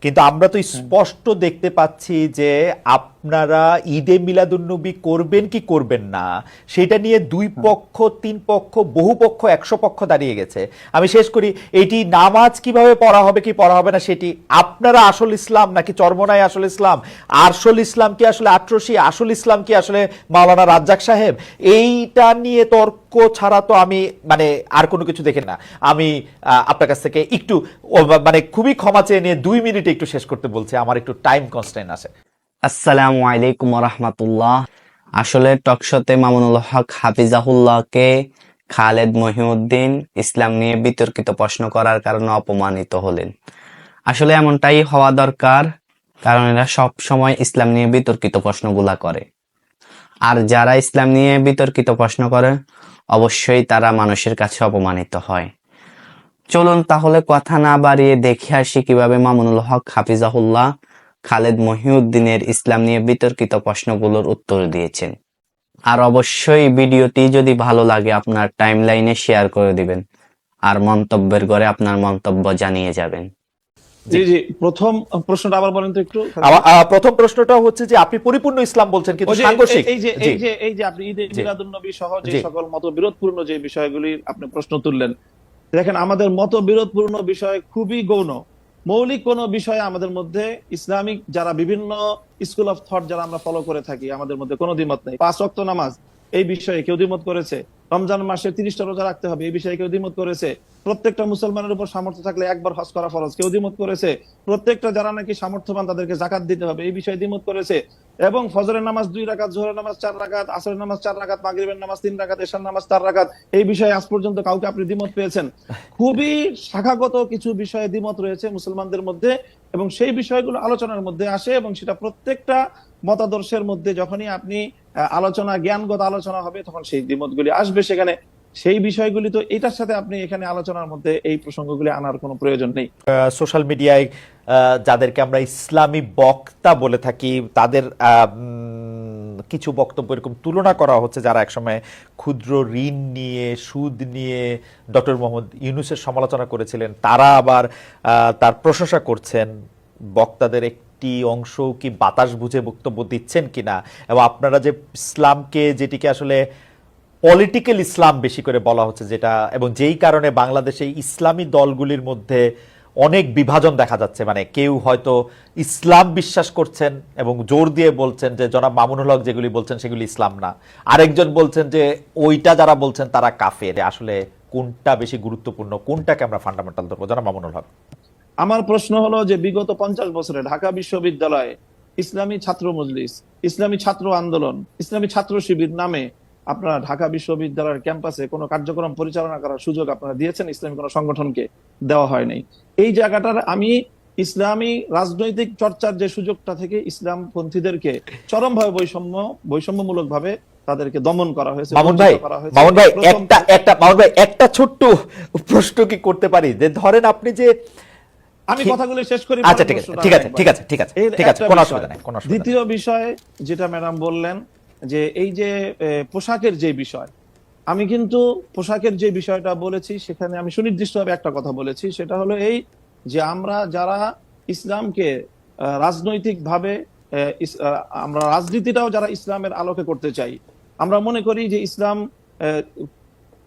কিন্তু আমরা তো স্পষ্ট দেখতে পাচ্ছি যে আপনারা ঈদে মিলাদুন্নবী করবেন কি করবেন না সেটা নিয়ে দুই পক্ষ, তিন পক্ষ, বহু পক্ষ, 100 পক্ষ দাঁড়িয়ে গেছে। আমি শেষ করি, এটি নামাজ কিভাবে পড়া হবে কি পড়া হবে না সেটি আপনারা আসল ইসলাম নাকি চরমনাই আসল ইসলাম, আসল ইসলাম কি আসলে আটরশি, আসল ইসলাম কি আসলে মাওলানা রাজ্জাক সাহেব, এইটা নিয়ে তর্ক ছাড়া তো আমি মানে আর কোনো কিছু দেখি না। আমি আপনার কাছ থেকে একটু মানে খুবই ক্ষমা চেয়ে নিয়ে 2 মিনিটে একটু শেষ করতে বলছি, আমার একটু টাইম কনস্ট্রেইন আছে। আসসালামু আলাইকুম রাহমাতুল্লাহ। আসলে টকশোতে মামুনুল হক হাফিজাহুল্লাহকে খালেদ মহিউদ্দিন ইসলাম নিয়ে বিতর্কিত প্রশ্ন করার কারণে অপমানিত হলেন। আসলে এমনটাই হওয়া দরকার, কারণ এরা সব সময় ইসলাম নিয়ে বিতর্কিত প্রশ্নগুলা করে। আর যারা ইসলাম নিয়ে বিতর্কিত প্রশ্ন করে অবশ্যই তারা মানুষের কাছে অপমানিত হয়। চলুন তাহলে কথা না বাড়িয়ে দেখে আসি কিভাবে মামুনুল হক হাফিজাহুল্লাহ খালেদ মহিউদ্দিনের ইসলাম নিয়ে বিতর্কিত প্রশ্নগুলোর উত্তর দিয়েছেন। আর অবশ্যই ভিডিওটি যদি ভালো লাগে আপনার টাইমলাইনে শেয়ার করে দিবেন, আর মন্তব্যের ঘরে আপনার মন্তব্য জানিয়ে যাবেন। জি জি, প্রথম প্রশ্নটা আবার বলেন তো একটু। প্রথম প্রশ্নটা হচ্ছে যে আপনি পরিপূর্ণ ইসলাম বলছেন কিন্তু সাংঘর্ষিক। এই যে আপনি ঈদে মিলাদুন্নবী সহ যে সকল মতবিরোধপূর্ণ যে বিষয়গুলি আপনি প্রশ্ন তুললেন, দেখেন আমাদের মতবিরোধপূর্ণ বিষয় খুবই গৌণ। মৌলিক কোন বিষয়ে আমাদের মধ্যে ইসলামিক যারা বিভিন্ন স্কুল অফ থট যারা আমরা ফলো করে থাকি, আমাদের মধ্যে কোনো দ্বিমত নেই। 5 ওয়াক্ত নামাজ এই বিষয়ে কেউ দ্বিমত করেছে, রমজান মাসে 30টা রোজা রাখতে হবে এই বিষয়ে কেউ দ্বিমত করেছে, প্রত্যেকটা মুসলমানের উপর সামর্থ্য থাকলে একবার হজ করা ফরজ কেউ দ্বিমত করেছে, প্রত্যেকটা যারা নাকি সামর্থ্যবান তাদেরকে জাকাত দিতে হবে এই বিষয়ে দ্বিমত করেছে, এবং ফজরের নামাজ 2 রাকাত, জোহরের নামাজ 4 রাকাত, আসরের নামাজ 4 রাকাত, মাগরিবের নামাজ 3 রাকাত, এশার নামাজ 4 রাকাত, এই বিষয়ে আজ পর্যন্ত কাউকে আপনি দ্বিমত পেয়েছেন? খুবই শাখাগত কিছু বিষয়ে দ্বিমত রয়েছে মুসলমানদের মধ্যে, এবং সেই বিষয়গুলো আলোচনার মধ্যে আসে, এবং সেটা প্রত্যেকটা মতাদর্শের মধ্যে যখনই আপনি আলোচনা, জ্ঞানগত আলোচনা হবে তখন সেই দ্বিমতগুলি আসবে সেখানে। সেই বিষয়গুলি তো এটার সাথে আপনি এখানে আলোচনার মধ্যে এই প্রসঙ্গগুলি আনার কোনো প্রয়োজন নেই। সোশ্যাল মিডিয়ায় যাদেরকে আমরা ইসলামী বক্তা বলে থাকি তাদের কিছু বক্তব্য এরকম তুলনা করা হচ্ছে, যারা একসময় ক্ষুদ্র ঋণ নিয়ে, সুদ নিয়ে ডক্টর মোহাম্মদ ইউনূসের সমালোচনা করেছিলেন, তারা আবার তার প্রশংসা করছেন। বক্তাদের একটি অংশ কি বাতাস বুঝে বক্তব্য দিচ্ছেন কিনা, এবং আপনারা যে ইসলামকে, যেটিকে আসলে পলিটিক্যাল ইসলাম বেশি করে বলা হচ্ছে যেটা, এবং যেই কারণে বাংলাদেশে ইসলামী দলগুলির মধ্যে অনেক বিভাজন দেখা যাচ্ছে, মানে কেউ হয়তো ইসলাম বিশ্বাস করছেন এবং জোর দিয়ে বলছেন যে জনাব মামুনুল হক যেগুলি বলছেন সেগুলি ইসলাম না, আরেকজন বলছেন যে ওইটা যারা বলছেন তারা কাফের। আসলে কোনটা বেশি গুরুত্বপূর্ণ, কোনটাকে আমরা ফান্ডামেন্টাল ধরবো জনাব মামুনুল হক? আমার প্রশ্ন হলো যে বিগত 50 বছরে ঢাকা বিশ্ববিদ্যালয়ে ইসলামী ছাত্র মজলিস, ইসলামী ছাত্র আন্দোলন, ইসলামী ছাত্র শিবির নামে আপনারা ঢাকা বিশ্ববিদ্যালয়ের ক্যাম্পাসে কোনো কার্যক্রম পরিচালনা করার সুযোগ আপনারা দিয়েছেন? ইসলামী কোনো সংগঠনকে দেওয়া হয়নি। এই জায়গাটার আমি ইসলামী রাজনৈতিক চর্চার যে সুযোগটা থেকে ইসলামপন্থীদেরকে চরমভাবে বৈষম্যমূলক ভাবে তাদেরকে দমন করা হয়েছে। মামুন ভাই একটা ছোট্ট প্রশ্ন কি করতে পারি? যে ধরেন আপনি যে, আমি কথাগুলো শেষ করি। আচ্ছা ঠিক আছে, কোনো অসুবিধা নাই। দ্বিতীয় বিষয় যেটা ম্যাডাম বললেন যে এই যে পোশাকের যে বিষয়, আমি কিন্তু পোশাকের যে বিষয়টা বলেছি সেখানে আমি সুনির্দিষ্টভাবে একটা কথা বলেছি, সেটা হলো এই যে আমরা যারা ইসলামকে রাজনৈতিক ভাবে আমরা রাজনীতিটাও যারা ইসলামের আলোকে করতে চাই, আমরা মনে করি যে ইসলাম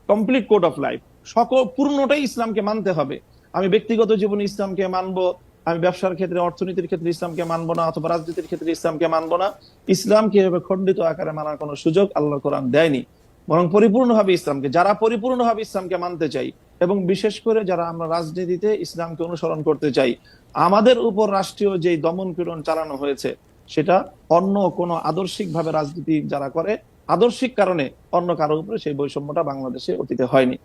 কমপ্লিট কোড অফ লাইফ, সকল পূর্ণটাই ইসলামকে মানতে হবে। আমি ব্যক্তিগত জীবনে ইসলামকে মানবো, আমি ব্যবসার ক্ষেত্রে, অর্থনীতির ক্ষেত্রে ইসলামকে মানবো না, অথবা রাজনীতির ক্ষেত্রে ইসলামকে মানবো না। ইসলামকে এভাবে খণ্ডিত আকারে মানার কোনো সুযোগ আল্লাহর কোরআন দেয়নি, বরং পরিপূর্ণভাবে ইসলামকে, যারা পরিপূর্ণভাবে ইসলামকে মানতে চাই, এবং বিশেষ করে যারা আমরা রাজনীতিতে ইসলামকে অনুসরণ করতে চাই, আমাদের উপর রাষ্ট্রীয় যে দমন পীড়ন চালানো হয়েছে সেটা অন্য কোনো আদর্শিক ভাবে রাজনীতি যারা করে, আদর্শিক কারণে অন্য কারোর উপরে সেই বৈষম্যটা বাংলাদেশে অতীতে হয়নি।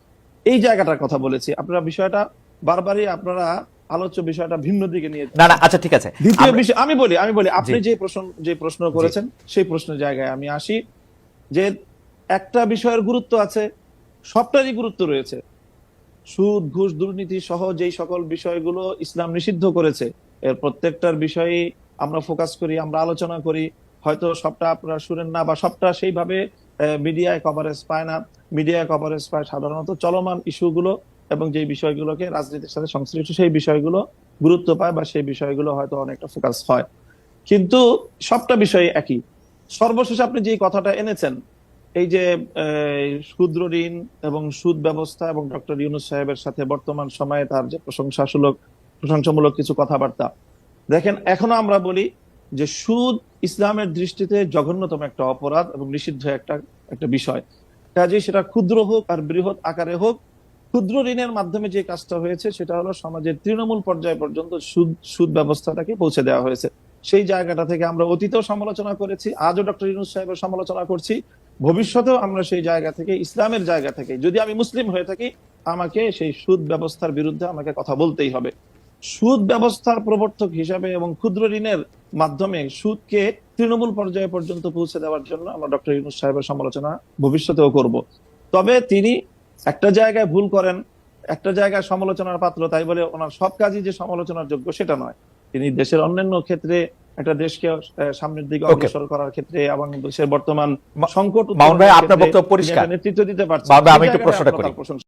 এই জায়গাটার কথা বলেছি। আপনারা বিষয়টা বারবারই আপনারা আলোচ্য বিষয়টা ভিন্ন দিকে নিয়ে না আচ্ছা ঠিক আছে। দ্বিতীয় বিষয় আমি বলি আপনি যে প্রশ্ন করেছেন সেই প্রশ্নের জায়গায় আমি আসি, যে একটা বিষয়ের গুরুত্ব আছে, সবটারই গুরুত্ব রয়েছে। সুদ, ঘুষ, দুর্নীতি সহ যেই সকল বিষয়গুলো ইসলাম নিষিদ্ধ করেছে এর প্রত্যেকটার বিষয়ে আমরা ফোকাস করি, আমরা আলোচনা করি। হয়তো সবটা আপনারা শুনেন না, বা সবটা সেইভাবে মিডিয়ায় কভারেজ পায় না। মিডিয়ায় কভারেজ পায় সাধারণত চলমান ইস্যুগুলো এবং যে বিষয়গুলোকে রাজনীতির সাথে সংশ্লিষ্ট সেই বিষয়গুলো গুরুত্ব পায় বা সেই বিষয়গুলো হয়তো অনেকটা ফোকাস হয়, কিন্তু সবটা বিষয় একই। সর্বশেষ আপনি যে কথাটা এনেছেন, এই যে ক্ষুদ্র ঋণ এবং সুদ ব্যবস্থা এবং ডক্টর ইউনূস সাহেবের সাথে বর্তমান সময়ে তার যে প্রশংসামূলক কিছু কথাবার্তা, দেখেন এখনো আমরা বলি যে সুদ ইসলামের দৃষ্টিতে জঘন্যতম একটা অপরাধ এবং নিষিদ্ধ একটা একটা বিষয়। কাজেই সেটা ক্ষুদ্র হোক আর বৃহৎ আকারে হোক, ক্ষুদ্র ঋণের মাধ্যমে যে কাজটা হয়েছে সেটা হলো সমাজের তৃণমূল পর্যায় পর্যন্ত সুদ ব্যবস্থাটাকে পৌঁছে দেওয়া হয়েছে। সেই জায়গাটা থেকে আমরা অতীতেও সমালোচনা করেছি, আজও ডক্টর ইউনূস সাহেবের সমালোচনা করছি, ভবিষ্যতেও আমরা সেই জায়গা থেকে, ইসলামের জায়গা থেকে, যদি আমি মুসলিম হয়ে থাকি, আমাকে সেই সুদ ব্যবস্থার বিরুদ্ধে আমাকে কথা বলতেই হবে। সুদ ব্যবস্থার প্রবর্তক হিসাবে এবং ক্ষুদ্র ঋণের মাধ্যমে সুদকে তৃণমূল পর্যায়ে পর্যন্ত পৌঁছে দেওয়ার জন্য আমরা ডক্টর ইউনূস সাহেবের সমালোচনা ভবিষ্যতেও করব। তবে তিনি একটা জায়গায় ভুল করেন, একটা জায়গায় সমালোচনার পাত্র, তাই বলে ওনার সব কাজই যে সমালোচনার যোগ্য সেটা নয়। তিনি দেশের অন্যান্য ক্ষেত্রে একটা দেশকে সামনের দিকে Okay. অগ্রসর করার ক্ষেত্রে এবং দেশের বর্তমান সংকট মামুন ভাই, উত্তরণের আপনার ক্ষেত্রে বক্তব্য তিনি পরিষ্কার। একটা নেতৃত্ব দিতে পারছেন। মামুন ভাই, সেই আমি একটু জায়গায় প্রশ্নটা আমরা করি। তার প্রশংসা